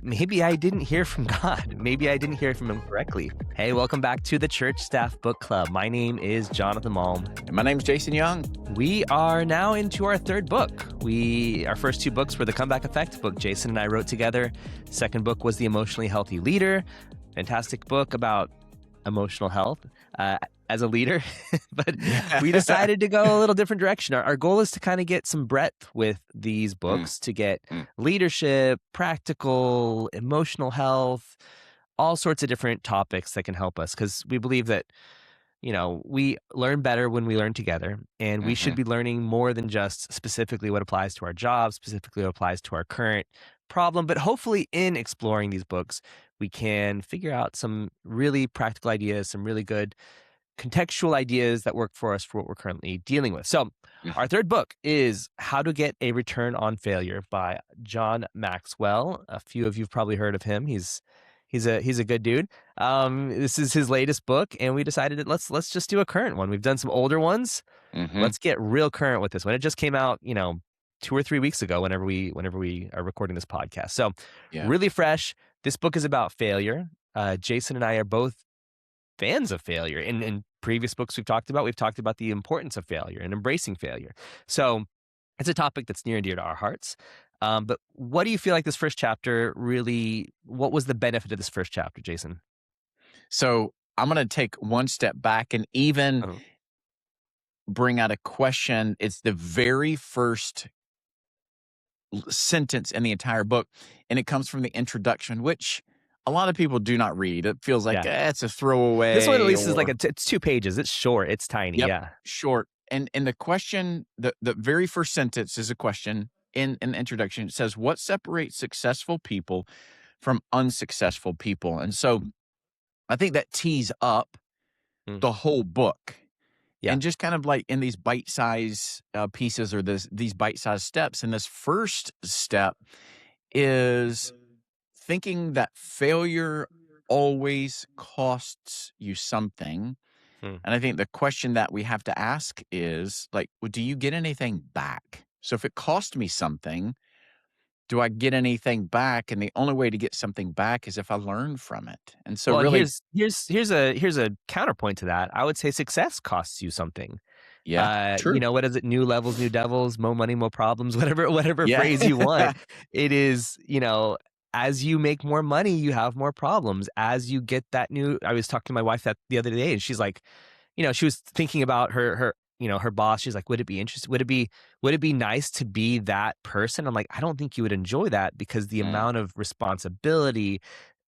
maybe I didn't hear from God. Maybe I didn't hear from him correctly. Hey, welcome back to the Church Staff Book Club. My name is Jonathan Malm. And my name's Jason Young. We are now into our third book. Our first two books were the Comeback Effect book Jason and I wrote together. Second book was The Emotionally Healthy Leader. Fantastic book about emotional health as a leader. But we decided to go a little different direction. Our goal is to kind of get some breadth with these books, to get leadership, practical, emotional health, all sorts of different topics that can help us, because we believe that, we learn better when we learn together, and we should be learning more than just specifically what applies to our job, specifically what applies to our current problem. But hopefully in exploring these books, we can figure out some really practical ideas, some really good contextual ideas that work for us for what we're currently dealing with. So our third book is How to Get a Return on Failure by John Maxwell. A few of you have probably heard of him. He's a good dude. This is his latest book, and we decided that let's just do a current one. We've done some older ones. Let's get real current with this one. It just came out, 2 or 3 weeks ago whenever we are recording this podcast. So really fresh. This book is about failure. Jason and I are both fans of failure. In previous books we've talked about the importance of failure and embracing failure. So it's a topic that's near and dear to our hearts. But what do you feel like this first chapter what was the benefit of this first chapter, Jason? So I'm going to take one step back and even bring out a question. It's the very first sentence in the entire book, and it comes from the introduction, which a lot of people do not read. It feels like it's a throwaway. This one at least is like it's 2 pages. It's short. It's tiny. Short. And the question, the very first sentence is a question in the introduction. It says, "What separates successful people from unsuccessful people?" And so I think that tees up the whole book. And just kind of like in these bite-sized pieces, or these bite-sized steps. And this first step is thinking that failure always costs you something. And I think the question that we have to ask is, like, well, do you get anything back? So if it cost me something, do I get anything back? And the only way to get something back is if I learn from it. And so really, here's a counterpoint to that. I would say success costs you something. True. What is it? New levels, new devils, more money, more problems, whatever phrase you want. It is, as you make more money, you have more problems. As you get that I was talking to my wife the other day, and she's like, she was thinking about her boss. She's like, would it be nice to be that person? I'm like, I don't think you would enjoy that, because the amount of responsibility,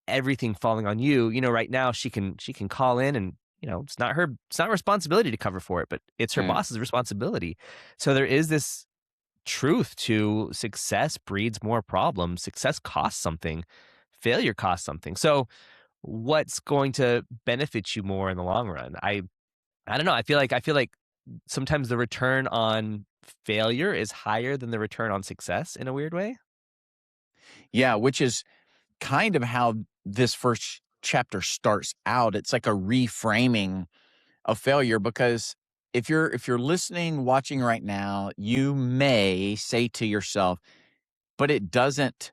everything falling on you, right now she can call in, and it's not her responsibility to cover for it, but it's her boss's responsibility. So there is this truth to success breeds more problems. Success costs something. Failure costs something. So what's going to benefit you more in the long run? I don't know. I feel like sometimes the return on failure is higher than the return on success in a weird way. Yeah, which is kind of how this first chapter starts out. It's like a reframing of failure, because if you're listening, watching right now, you may say to yourself, but it doesn't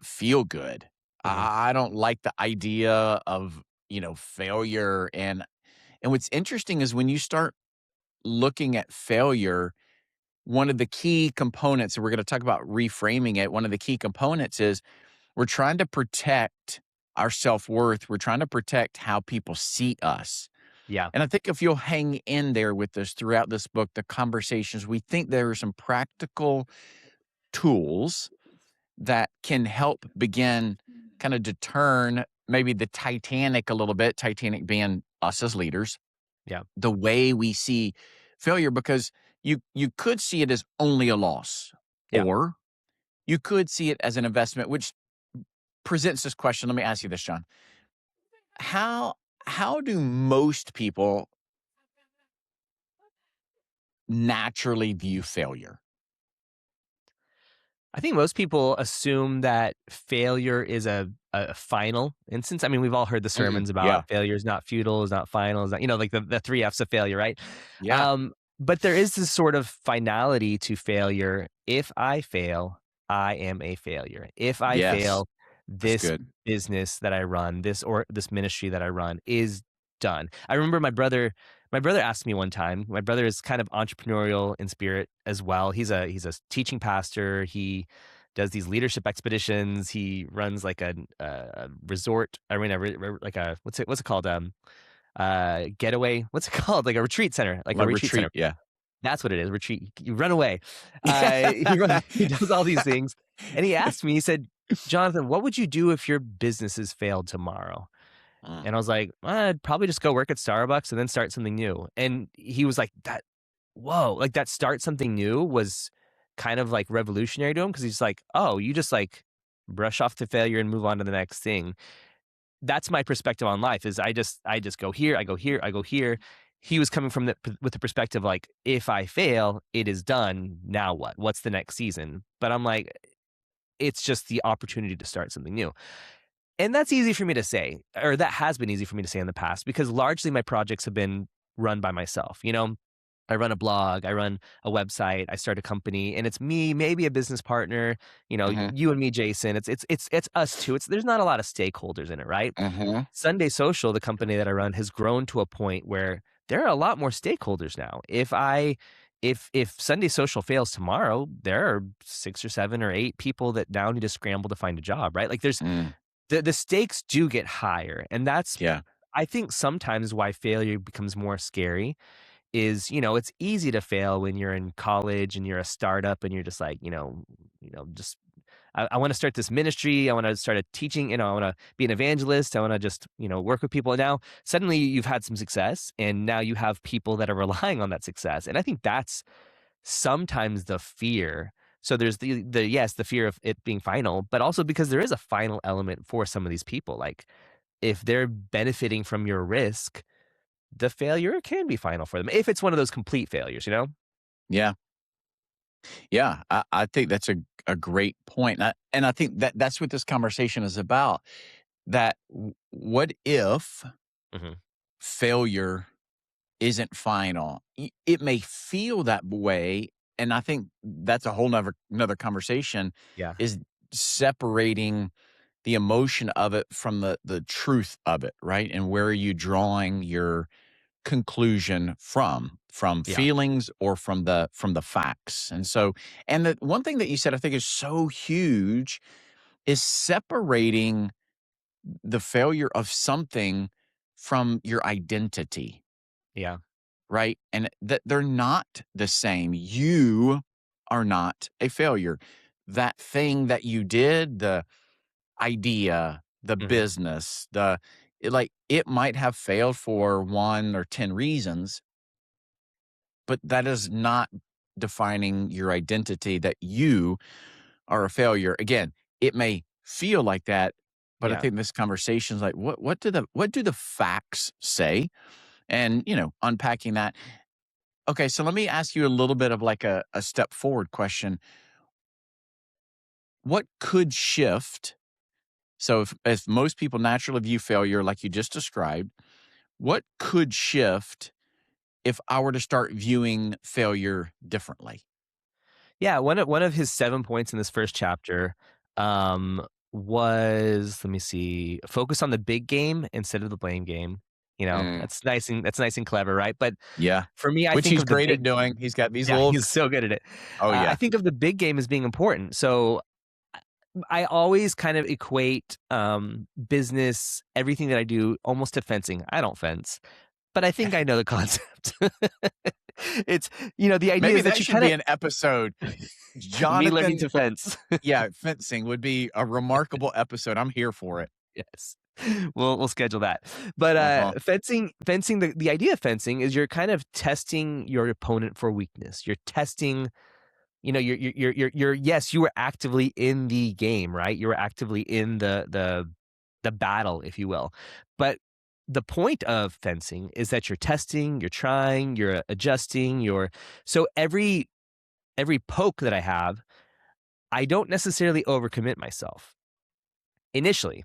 feel good. I don't like the idea of, failure. And what's interesting is when you start looking at failure, one of the key components, and we're going to talk about reframing it, one of the key components is we're trying to protect our self-worth. We're trying to protect how people see us. Yeah. And I think if you'll hang in there with us throughout this book, the conversations, we think there are some practical tools that can help begin kind of to turn maybe the Titanic a little bit, Titanic being us as leaders, the way we see failure, because you could see it as only a loss, or you could see it as an investment, which presents this question. Let me ask you this, John. How do most people naturally view failure? I think most people assume that failure is a final instance. I mean, we've all heard the sermons about failure is not futile, is not final, is not, like the 3 F's of failure, right? Yeah. But there is this sort of finality to failure. If I fail, I am a failure. If I Yes, fail, that's this good. business that I run, this ministry that I run is done. I remember my brother asked me one time. My brother is kind of entrepreneurial in spirit as well. He's a teaching pastor. He does these leadership expeditions. He runs like a resort. I mean, like a what's it called? Getaway. What's it called? Like a retreat center. Like a Like retreat center. retreat, yeah. That's what it is. Retreat. You run away. He does all these things, and he asked me. He said, "Jonathan, what would you do if your businesses failed tomorrow?" Mm, And I was like, "I'd probably just go work at Starbucks and then start something new." And he was like, "That, whoa, like that start something new was kind of like revolutionary to him because he's like, oh, you just like brush off the failure and move on to the next thing." That's my perspective on life is I just go here, I go here, I go here. He was coming from with the perspective like if I fail, it is done. Now what? What's the next season? But I'm like, it's just the opportunity to start something new. And that's easy for me to say, or that has been easy for me to say in the past because largely my projects have been run by myself. I run a blog, I run a website, I start a company, and it's me, maybe a business partner, mhm, you and me, Jason. It's us two. There's not a lot of stakeholders in it, right? mhm, Sunday Social, the company that I run, has grown to a point where there are a lot more stakeholders now. If Sunday Social fails tomorrow, there are 6 or 7 or 8 people that now need to scramble to find a job, right? Like there's mm, the stakes do get higher, and that's yeah, I think sometimes why failure becomes more scary is, it's easy to fail when you're in college and you're a startup and you're just like, just I want to start this ministry. I want to start a teaching, I want to be an evangelist. I want to just, work with people. And now suddenly you've had some success and now you have people that are relying on that success. And I think that's sometimes the fear. So there's yes, the fear of it being final, but also because there is a final element for some of these people. Like if they're benefiting from your risk, the failure can be final for them if it's one of those complete failures, you know? yeah, yeah. I think that's a great point, and I think that's what this conversation is about. That what if Mhm. failure isn't final? It may feel that way, and I think that's a whole another conversation. Yeah. Is separating the emotion of it from the truth of it, right? And where are you drawing your conclusion from Yeah. feelings or from the facts? And so, and the one thing that you said I think is so huge is separating the failure of something from your identity, Yeah. right? And that they're not the same. You are not a failure. That thing that you did, the idea, the Mhm. business, it might have failed for 1 or 10 reasons, but that is not defining your identity that you are a failure. Again, it may feel like that, but I Yeah. think this conversation is like, what do the facts say? And unpacking that. Okay, so let me ask you a little bit of like a step forward question. What could shift? So if most people naturally view failure like you just described, what could shift if I were to start viewing failure differently? Yeah, one of his 7 points in this first chapter, was, let me see, focus on the big game instead of the blame game. Mm, That's nice and clever, right? But yeah. for me, I Which think he's of the great at big doing. He's got these yeah, little he's so good at it. oh, I yeah. think of the big game as being important. So I always kind of equate, business, everything that I do almost to fencing. I don't fence, but I think I know the concept. It's, the idea Maybe is that that you should kinda be an episode. me learning Jonathan to fence. yeah, fencing would be a remarkable episode. I'm here for it. Yes. We'll schedule that. But, Uh-huh. fencing, the idea of fencing is you're kind of testing your opponent for weakness. You're testing, you're yes, you were actively in the game, right? You were actively in the battle, if you will. But the point of fencing is that you're testing, you're trying, you're adjusting, so every poke that I have, I don't necessarily overcommit myself initially.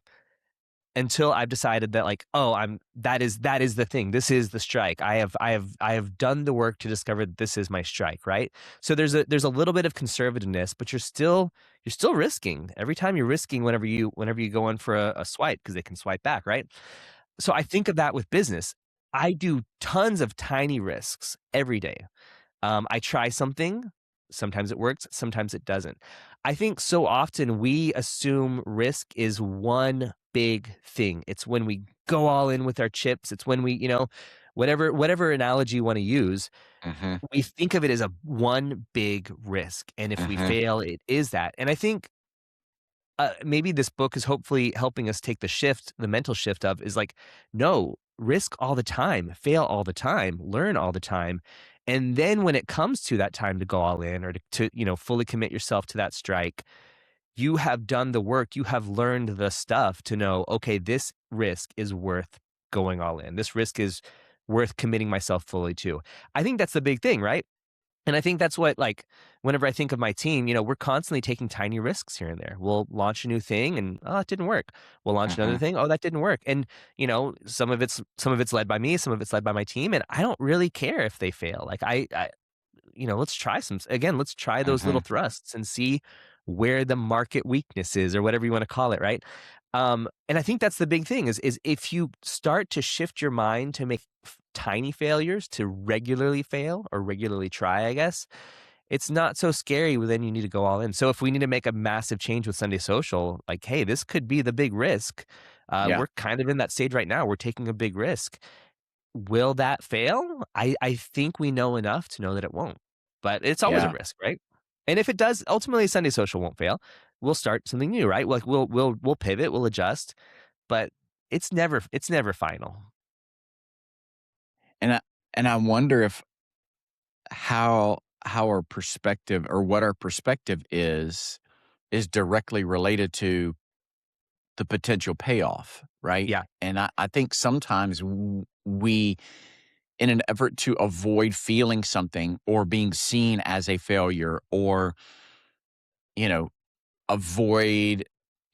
until I've decided that like, oh, that is the thing. This is the strike. I have done the work to discover that this is my strike, right? So there's a little bit of conservativeness, but you're still risking. Every time you're risking whenever you go in for a swipe, because they can swipe back, right? So I think of that with business. I do tons of tiny risks every day. I try something. Sometimes it works, sometimes it doesn't. I think so often we assume risk is one big thing. It's when we go all in with our chips. It's when we, whatever analogy you want to use, Mm-hmm. we think of it as a one big risk. And if we Mm-hmm. fail, it is that. And I think maybe this book is hopefully helping us take the mental shift of is like, no, risk all the time, fail all the time, learn all the time. And then when it comes to that time to go all in or to fully commit yourself to that strike, you have done the work, you have learned the stuff to know, okay, this risk is worth going all in. This risk is worth committing myself fully to. I think that's the big thing, right? And I think that's what, like, whenever I think of my team, we're constantly taking tiny risks here and there. We'll launch a new thing and, oh, it didn't work. We'll launch Mm-hmm. another thing. Oh, that didn't work. And, some of it's led by me, some of it's led by my team. And I don't really care if they fail. Like let's try let's try those Mm-hmm. little thrusts and see where the market weakness is or whatever you want to call it. Right. And I think that's the big thing is if you start to shift your mind to make tiny failures to regularly fail or regularly try, I guess, it's not so scary when then you need to go all in. So if we need to make a massive change with Sunday Social, like, hey, this could be the big risk. Yeah. We're kind of in that stage right now. We're taking a big risk. Will that fail? I think we know enough to know that it won't, but it's always a Yeah. risk, right? And if it does, ultimately Sunday Social won't fail. We'll start something new, right? Like we'll pivot, we'll adjust, but it's never final. And I wonder if how our perspective or what our perspective is directly related to the potential payoff, right? Yeah, And I think sometimes we, in an effort to avoid feeling something or being seen as a failure or, you know, avoid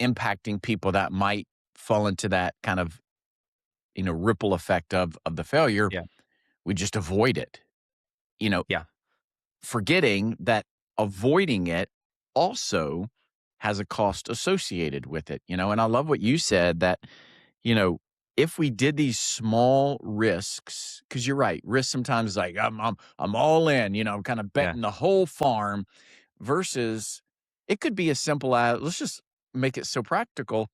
impacting people that might fall into that kind of, ripple effect of the failure, yeah, we just avoid it, you know, yeah, forgetting that avoiding it also has a cost associated with it, and I love what you said that, you know, if we did these small risks, because you're right, risk sometimes is like I'm all in, I'm kind of yeah, betting the whole farm versus it could be as simple as let's just make it so practical.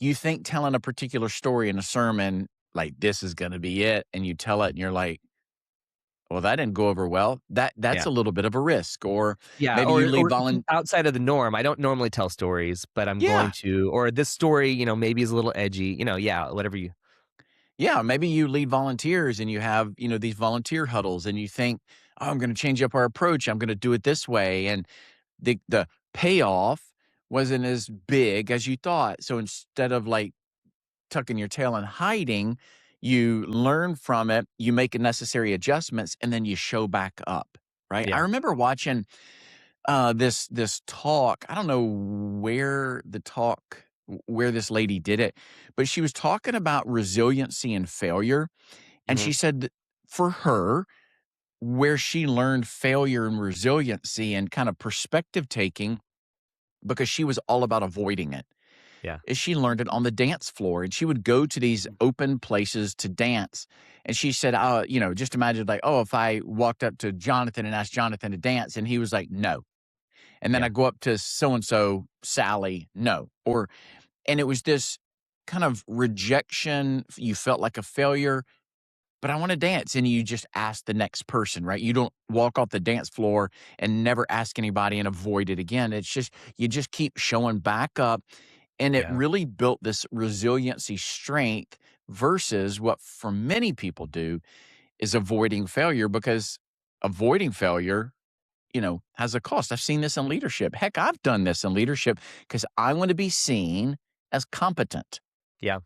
You think telling a particular story in a sermon, like this is gonna be it, and you tell it and you're like, well, that didn't go over well. That's yeah. a little bit of a risk. Or Yeah, maybe you leave or outside of the norm. I don't normally tell stories, but I'm going yeah. to. Or this story, maybe is a little edgy. Yeah, whatever you. Yeah, maybe you lead volunteers and you have, these volunteer huddles and you think, "Oh, I'm gonna change up our approach. I'm gonna do it this way." And the payoff wasn't as big as you thought. So instead of like tucking your tail and hiding, you learn from it, you make the necessary adjustments, and then you show back up, right? I Yeah. remember watching this talk. I don't know where this lady did it, but she was talking about resiliency and failure, and Hmm. she said that for her, where she learned failure and resiliency and kind of perspective taking, because she was all about avoiding it, Yeah. is she learned it on the dance floor, and she would go to these open places to dance. And she said, just imagine like, oh, if I walked up to Jonathan and asked Jonathan to dance, and he was like, no. And then I Yeah. go up to so and so, Sally, no. And it was this kind of rejection. You felt like a failure, but I want to dance. And you just ask the next person, right? You don't walk off the dance floor and never ask anybody and avoid it again. It's just, you just keep showing back up. And it Yeah. really built this resiliency strength versus what for many people do is avoiding failure, because avoiding failure has a cost. I've seen this in leadership. Heck, I've done this in leadership because I want to be seen as competent, Yeah.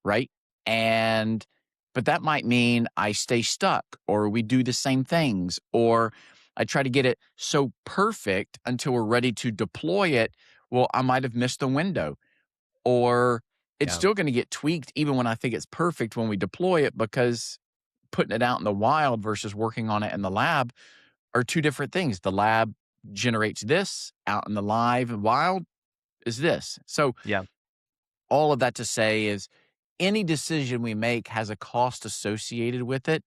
right? And, but that might mean I stay stuck or we do the same things or I try to get it so perfect until we're ready to deploy it. Well, I might have missed the window or it's Yeah. still going to get tweaked even when I think it's perfect when we deploy it, because putting it out in the wild versus working on it in the lab are two different things. The lab generates this, out in the live and wild is this. So Yeah. all of that to say is any decision we make has a cost associated with it.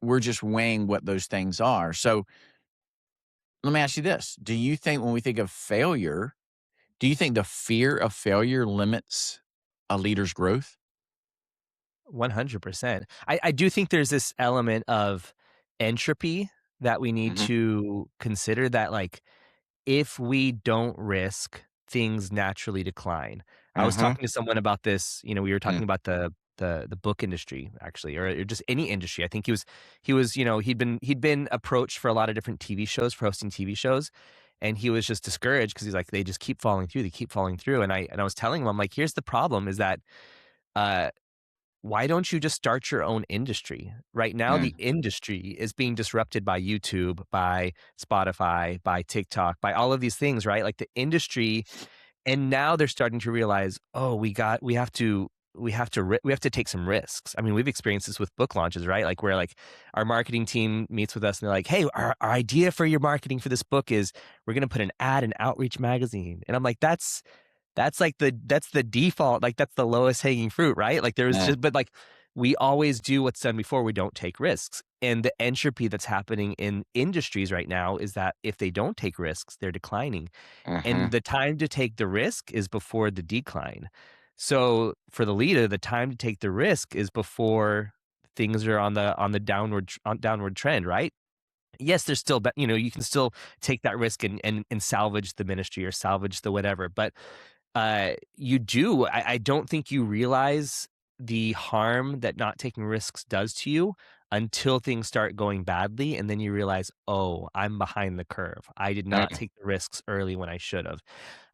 We're just weighing what those things are. So let me ask you this. Do you think when we think of failure, do you think the fear of failure limits a leader's growth? 100%. I do think there's this element of entropy that we need Mhm, to consider, that like if we don't risk, things naturally decline. I was mhm, talking to someone about this, we were mm, talking about the book industry actually, or just any industry. I think he was, he'd been approached for a lot of different TV shows, for hosting TV shows, and he was just discouraged because he's like, they just keep falling through, they keep falling through. And I was telling him, I'm like, here's the problem is that uh why don't you just start your own industry? Right now, the mm, industry is being disrupted by YouTube, by Spotify, by TikTok, by all of these things, right? Like the industry, and now they're starting to realize, oh, we have to take some risks. I mean, we've experienced this with book launches, right? Like where like our marketing team meets with us and they're like, hey, our idea for your marketing for this book is we're going to put an ad in Outreach magazine. And I'm like, that's the default, like that's the lowest hanging fruit, right? Like there was mm, just, but like we always do what's done before. We don't take risks. And the entropy that's happening in industries right now is that if they don't take risks, they're declining. And mhm, the time to take the risk is before the decline. So for the leader, the time to take the risk is before things are on the downward trend, right? Yes, there's still, you can still take that risk and salvage the ministry or salvage the whatever, but you do. I don't think you realize the harm that not taking risks does to you until things start going badly, and then you realize, "Oh, I'm behind the curve. I did not mm, take the risks early when I should have."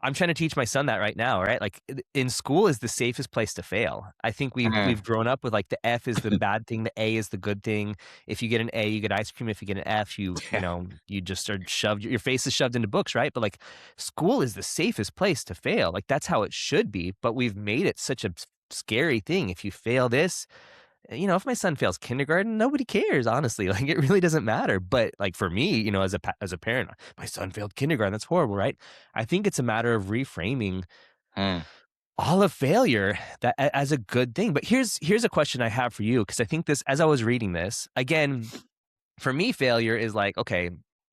I'm trying to teach my son that right now, right? Like in school is the safest place to fail. I think we've mm. grown up with like the F is the bad thing, the A is the good thing. If you get an A, you get ice cream. If you get an F, you just are shoved. Your face is shoved into books, right? But like school is the safest place to fail. Like that's how it should be. But we've made it such a scary thing. If you fail this, if my son fails kindergarten, nobody cares, honestly. Like it really doesn't matter. But like for me, as a parent, my son failed kindergarten. That's horrible, right? I think it's a matter of reframing Mm, all of failure as a good thing. But here's a question I have for you, because I think this, as I was reading this again, for me, failure is like, okay,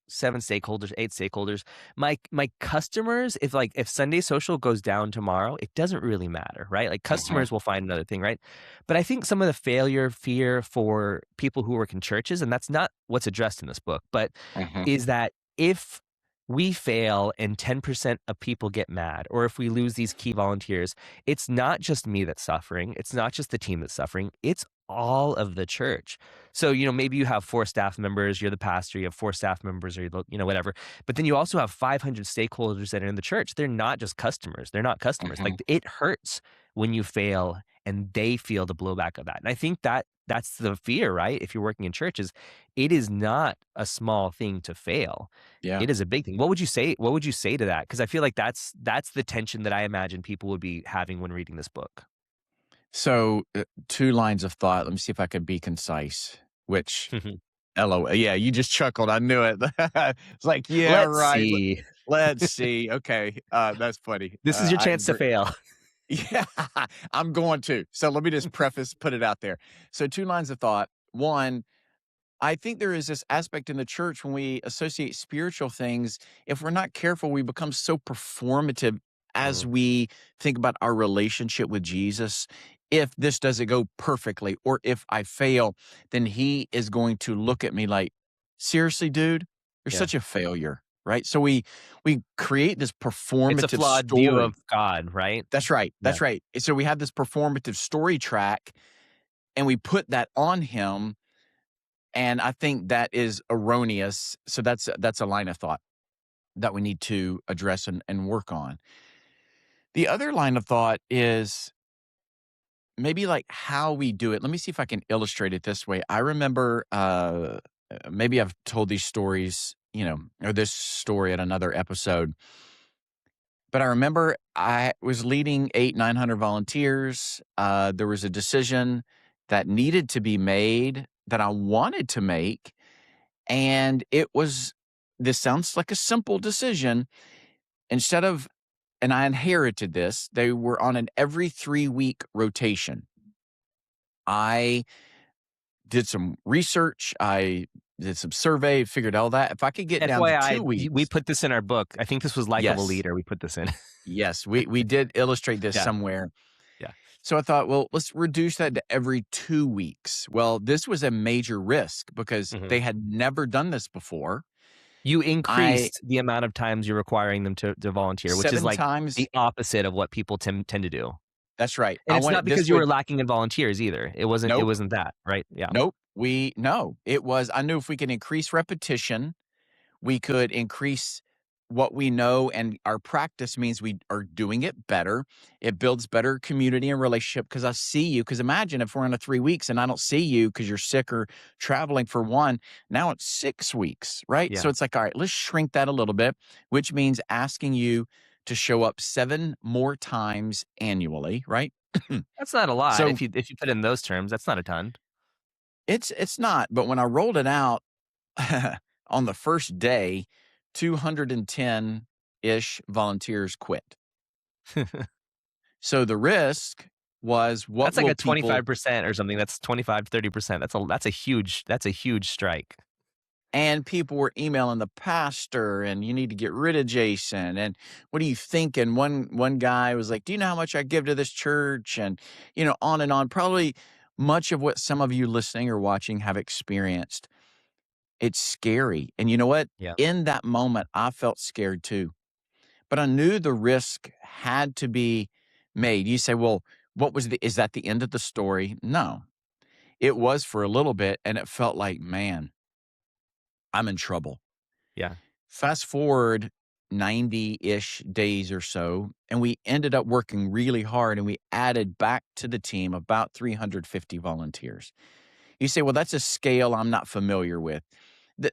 7 stakeholders, 8 stakeholders. My customers, if Sunday Social goes down tomorrow, it doesn't really matter, right? Like mhm, customers will find another thing, right? But I think some of the failure fear for people who work in churches, and that's not what's addressed in this book, but mhm, is that if we fail and 10% of people get mad, or if we lose these key volunteers, it's not just me that's suffering. It's not just the team that's suffering. It's all of the church. So, maybe you have 4 staff members, you're the pastor, you have 4 staff members, or, whatever. But then you also have 500 stakeholders that are in the church. They're not just customers. They're not customers. mhm. Like it hurts when you fail and they feel the blowback of that. And I think that's the fear, right? If you're working in churches, it is not a small thing to fail. Yeah. It is a big thing. What would you say? What would you say to that? Because I feel like that's the tension that I imagine people would be having when reading this book. So, 2 lines of thought. Let me see if I could be concise, which LOL. Yeah, you just chuckled. I knew it. It's like, yeah, Let's right. see. Let's see. Okay. That's funny. This is your I chance to agree. fail. Yeah, I'm going to. So let me just put it out there. So 2 lines of thought. 1, I think there is this aspect in the church when we associate spiritual things, if we're not careful, we become so performative as Mm, we think about our relationship with Jesus. If this doesn't go perfectly, or if I fail, then he is going to look at me like, seriously, dude, you're yeah. such a failure. Right. So we create this It's a performative flawed view of story. God, right? That's right. Yeah. That's right. And so we have this performative story track and we put that on him, and I think that is erroneous. So that's a line of thought that we need to address and work on. The other line of thought is maybe like how we do it. Let me see if I can illustrate it this way. I remember maybe I've told these stories, or this story at another episode. But I remember I was leading 900 volunteers. There was a decision that needed to be made that I wanted to make. And this sounds like a simple decision. Instead of, and I inherited this, they were on an every 3-week rotation. I did some research. I did some survey, figured all that. If I could get down to FYI, 2 we weeks. put this in our book. I think this was Likeable Yes. Leader. We put this in. Yes. We did illustrate this Yeah. somewhere. Yeah. So I thought, well, let's reduce that to every 2 weeks. Well, this was a major risk because Mhm. they had never done this before. You I increased the amount of times you're requiring them to volunteer, which is 7 like times. the opposite of what people tend to do. That's right. And I it's wanted not this because you were would lacking in volunteers either. It Nope. wasn't that, right? Yeah. Nope. No, it was, I knew if we could increase repetition, we could increase what we know, and our practice means we are doing it better. It builds better community and relationship because I see you. Because imagine if we're in a 3 weeks and I don't see you because you're sick or traveling for one, now it's 6 weeks, right? So Yeah. it's like, all right, let's shrink that a little bit, which means asking you to show up 7 more times annually, right? That's not a lot So if you put it in those terms. That's not a ton. it's not, but when I rolled it out on the first day, 210-ish volunteers quit. So the risk was, what That's like will a people, 25% or something. That's 25, 30%. That's a huge strike. and people were emailing the pastor, and you need to get rid of Jason. And what do you think? And one guy was like, do you know how much I give to this church? And, on and on. Probably much of what some of you listening or watching have experienced. It's scary. And you know what? Yeah. In that moment, I felt scared too. But I knew the risk had to be made. You say, well, is that the end of the story? No, it was for a little bit. And it felt like, man, I'm in trouble. Yeah. Fast forward 90-ish days or so, and we ended up working really hard, and we added back to the team about 350 volunteers. You say, well, that's a scale I'm not familiar with.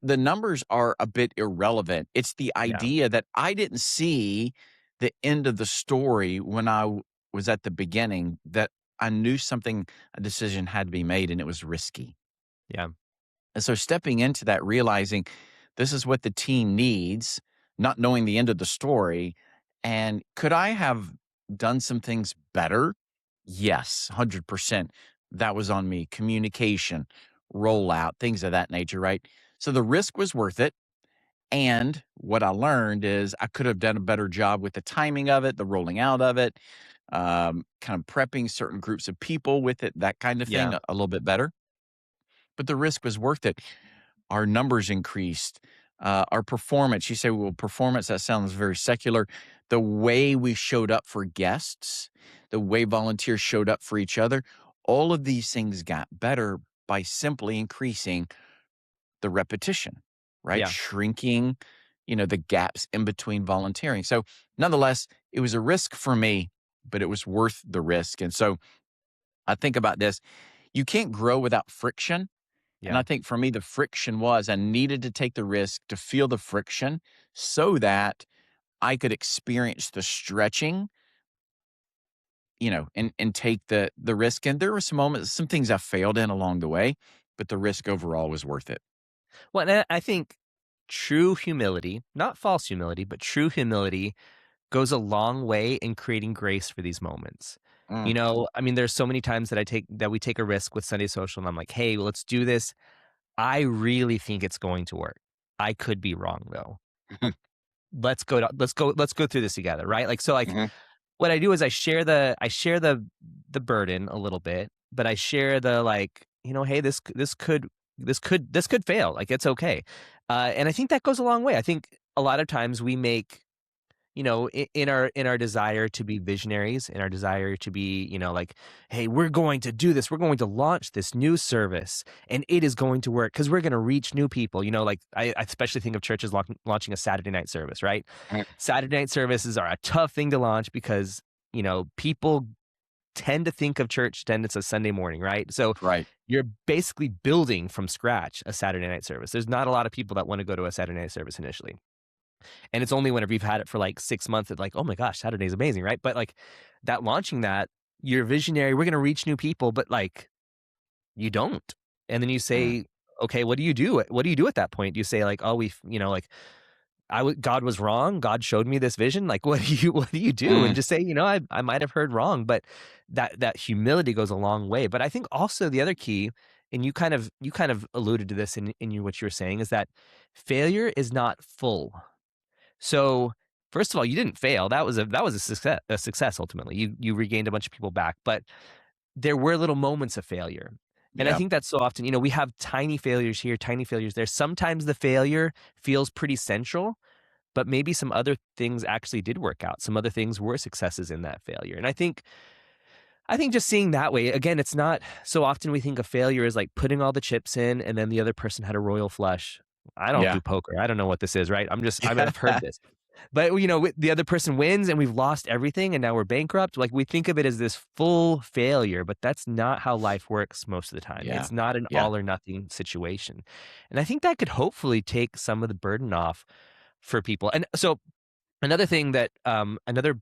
The numbers are a bit irrelevant. It's the Yeah. idea that I didn't see the end of the story when was at the beginning, that I knew a decision had to be made, and it was risky. Yeah. And so stepping into that, realizing this is what the team needs, not knowing the end of the story. And could I have done some things better? Yes, 100%. That was on me. Communication, rollout, things of that nature, right? So the risk was worth it. And what I learned is I could have done a better job with the timing of it, the rolling out of it, kind of prepping certain groups of people with it, that kind of thing, Yeah. a little bit better. But the risk was worth it. Our numbers increased. Our performance, you say, well, performance, that sounds very secular. The way we showed up for guests, the way volunteers showed up for each other, all of these things got better by simply increasing the repetition, right? Yeah. Shrinking, the gaps in between volunteering. So nonetheless, it was a risk for me, but it was worth the risk. And so I think about this. You can't grow without friction. And Yeah. I think for me, the friction was I needed to take the risk to feel the friction so that I could experience the stretching, and take the risk. And there were some moments, some things I failed in along the way, but the risk overall was worth it. Well, and I think true humility, not false humility, but true humility goes a long way in creating grace for these moments. Mm. I mean, there's so many times that we take a risk with Sunday Social, and I'm like, hey, let's do this. I really think it's going to work. I could be wrong though. Let's go through this together, right? Like, so like Mhm. what I do is I share the burden a little bit, but I share the, like, hey, this could fail. Like, it's okay. And I think that goes a long way. I think a lot of times we make, in our desire to be visionaries, in our desire to be, like, hey, we're going to do this. We're going to launch this new service, and it is going to work because we're going to reach new people. Like I especially think of churches launching a Saturday night service, right? Mm. Saturday night services are a tough thing to launch because, people tend to think of church attendance as Sunday morning, right? So Right. you're basically building from scratch a Saturday night service. There's not a lot of people that want to go to a Saturday night service initially. And it's only whenever you've had it for like 6 months that like, oh my gosh, Saturday's amazing, right? But like that launching that, you're visionary, we're going to reach new people, but like you don't. And then you Mm, say, okay, what do you do? What do you do at that point? Do you say like, oh, like God was wrong. God showed me this vision. Like, what do you do? And mm, just say, I might have heard wrong, but that humility goes a long way. But I think also the other key, and you kind of alluded to this in what you were saying, is that failure is not full. So first of all, you didn't fail. That was a success ultimately. You regained a bunch of people back, but there were little moments of failure. And I yeah. think that so often, we have tiny failures here, tiny failures there. Sometimes the failure feels pretty central, but maybe some other things actually did work out. Some other things were successes in that failure. And I think just seeing that way, again, it's not so often we think of failure as like putting all the chips in and then the other person had a royal flush. I don't Yeah. do poker. I don't know what this is, right? I've heard Yeah. this. But the other person wins and we've lost everything and now we're bankrupt. Like we think of it as this full failure, but that's not how life works most of the time. Yeah. It's not an Yeah. all or nothing situation. And I think that could hopefully take some of the burden off for people. And so another thing that another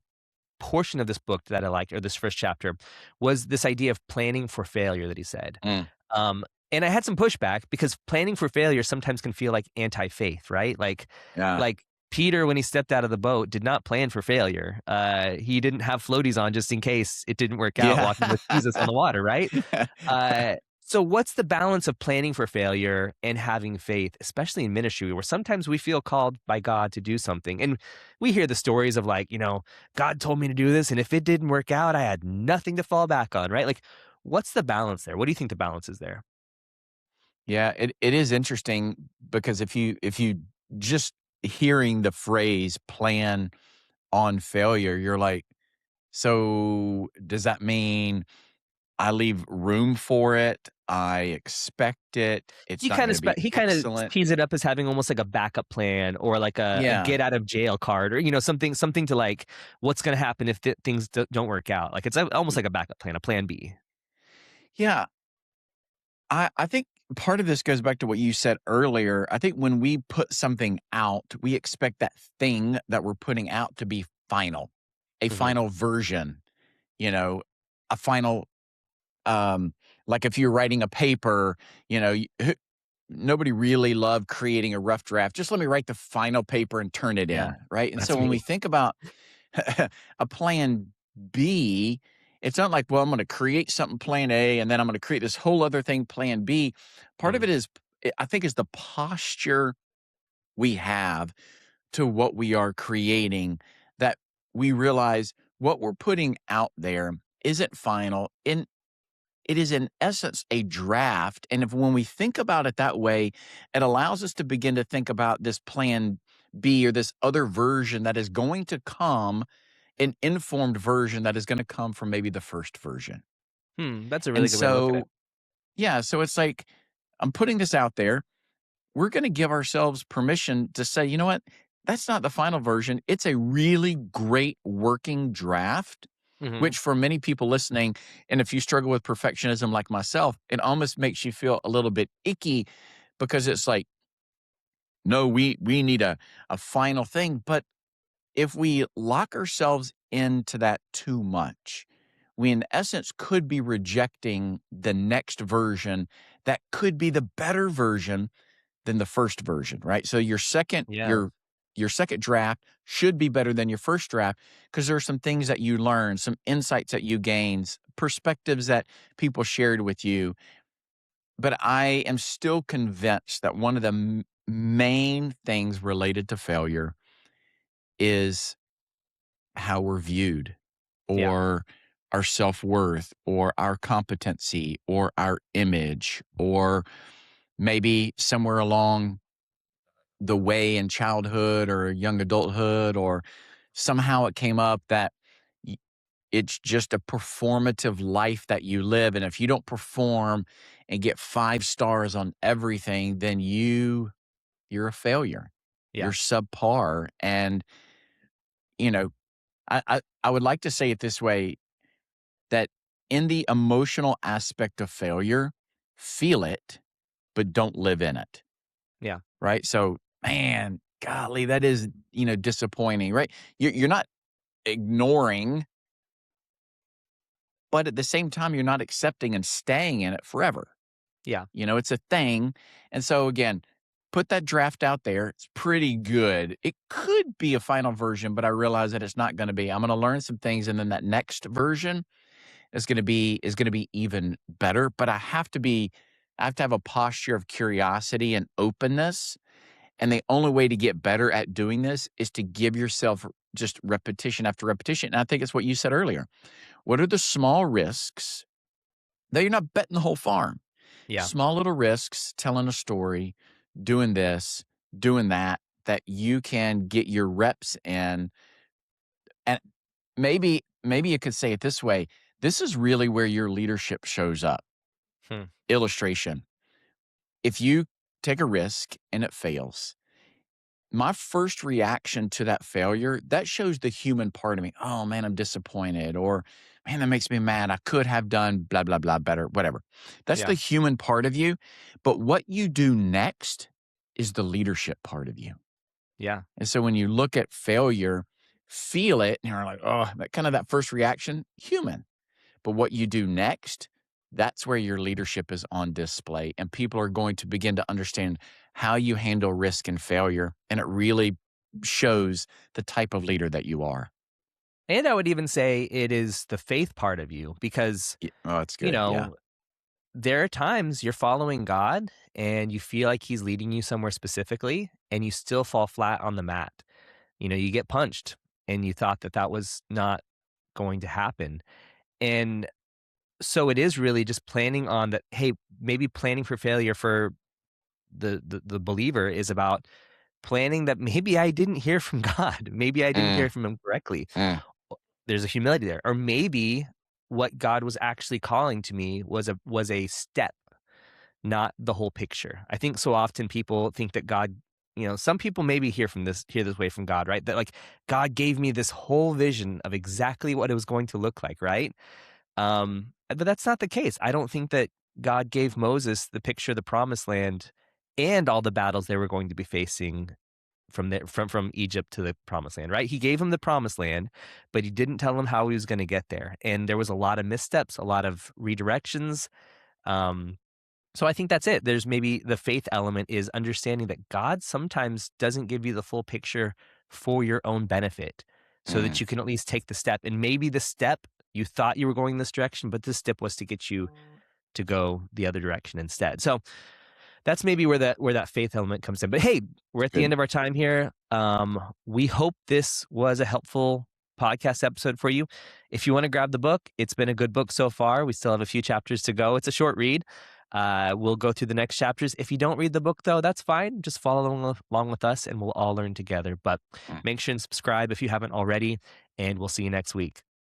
portion of this book that I liked, or this first chapter, was this idea of planning for failure that he said. Mm, Um, and I had some pushback because planning for failure sometimes can feel like anti-faith, right? yeah. Like Peter, when he stepped out of the boat, did not plan for failure. He didn't have floaties on just in case it didn't work out Yeah. walking with Jesus on the water, right? So what's the balance of planning for failure and having faith, especially in ministry, where sometimes we feel called by God to do something? And we hear the stories of like, God told me to do this, and if it didn't work out, I had nothing to fall back on, right? Like, what's the balance there? What do you think the balance is there? Yeah, it is interesting because if you just hearing the phrase plan on failure, you're like, so does that mean I leave room for it? I expect it. It's not going to be He kind of excellent. tees it up as having almost like a backup plan or like a Yeah. get out of jail card, or something to like what's going to happen if things don't work out. Like it's almost like a backup plan, a plan B. Yeah. I think part of this goes back to what you said earlier. I think when we put something out, we expect that thing that we're putting out to be final, a Hmm. final version, you know, a final, um, like if you're writing a paper, nobody really loved creating a rough draft. Just let me write the final paper and turn it Yeah, in. Right. And so that's when we me. think about a plan B, it's not like, well, I'm going to create something plan A and then I'm going to create this whole other thing plan B. Part of Mm, it is, I think, is the posture we have to what we are creating, that we realize what we're putting out there isn't final. And it is in essence a draft. And if when we think about it that way, it allows us to begin to think about this plan B or this other version that is going to come, an informed version that is going to come from maybe the first version. that's a really And good way to look at it. so, yeah, so it's like I'm putting this out there. We're going to give ourselves permission to say, you know what? That's not the final version. It's a really great working draft, Hmm. which for many people listening, and if you struggle with perfectionism like myself, it almost makes you feel a little bit icky because it's like, no, we need a final thing. But if we lock ourselves into that too much, we in essence could be rejecting the next version that could be the better version than the first version, right? So your second Yeah, your second draft should be better than your first draft because there are some things that you learn, some insights that you gained, perspectives that people shared with you. But I am still convinced that one of the main things related to failure is how we're viewed, yeah, or our self-worth, or our competency, or our image, or maybe somewhere along the way in childhood or young adulthood, or somehow it came up that y- it's just a performative life that you live. And if you don't perform and get 5 stars on everything, then you're a failure. You're yeah, subpar. And, you know, I would like to say it this way, that in the emotional aspect of failure, feel it, but don't live in it. yeah. Right. So, man, golly, that is, disappointing, right? You're not ignoring, but at the same time, you're not accepting and staying in it forever. Yeah. It's a thing. And so again, put that draft out there. It's pretty good. It could be a final version, but I realize that it's not going to be. I'm going to learn some things, and then that next version is going to be even better. But I have to have a posture of curiosity and openness. And the only way to get better at doing this is to give yourself just repetition after repetition. And I think it's what you said earlier. What are the small risks that you're not betting the whole farm? Yeah. Small little risks, telling a story, doing this, doing that, that you can get your reps in. And maybe you could say it this way. This is really where your leadership shows up. Hmm. Illustration. If you take a risk and it fails, my first reaction to that failure, that shows the human part of me. Oh man, I'm disappointed. Or man, that makes me mad. I could have done blah, blah, blah better, whatever. That's Yeah. the human part of you. But what you do next is the leadership part of you. Yeah. And so when you look at failure, feel it, and you're like, oh, that first reaction, human. But what you do next, that's where your leadership is on display. And people are going to begin to understand how you handle risk and failure. And it really shows the type of leader that you are. And I would even say it is the faith part of you because, Oh, that's you good. Yeah. know, there are times you're following God and you feel like he's leading you somewhere specifically and you still fall flat on the mat. You get punched and you thought that that was not going to happen. And so it is really just planning on that. Hey, maybe planning for failure for the believer is about planning that maybe I didn't hear from God. Maybe I didn't hear Mm, from him correctly. mm, There's a humility there. Or maybe what God was actually calling to me was a step, not the whole picture. I think so often people think that God, some people maybe hear this way from God, right? That like God gave me this whole vision of exactly what it was going to look like, right? But that's not the case. I don't think that God gave Moses the picture of the promised land and all the battles they were going to be facing from Egypt to the promised land, right? He gave him the promised land, but he didn't tell him how he was going to get there. And there was a lot of missteps, a lot of redirections. Um, so I think that's it. There's maybe the faith element is understanding that God sometimes doesn't give you the full picture for your own benefit so that mm. you can at least take the step. And maybe the step you thought you were going this direction, but this step was to get you to go the other direction instead. So that's maybe where that faith element comes in. But hey, we're It's at the good. end of our time here. We hope this was a helpful podcast episode for you. If you want to grab the book, it's been a good book so far. We still have a few chapters to go. It's a short read. We'll go through the next chapters. If you don't read the book, though, that's fine. Just follow along with us, and we'll all learn together. But Mm. make sure and subscribe if you haven't already, and we'll see you next week.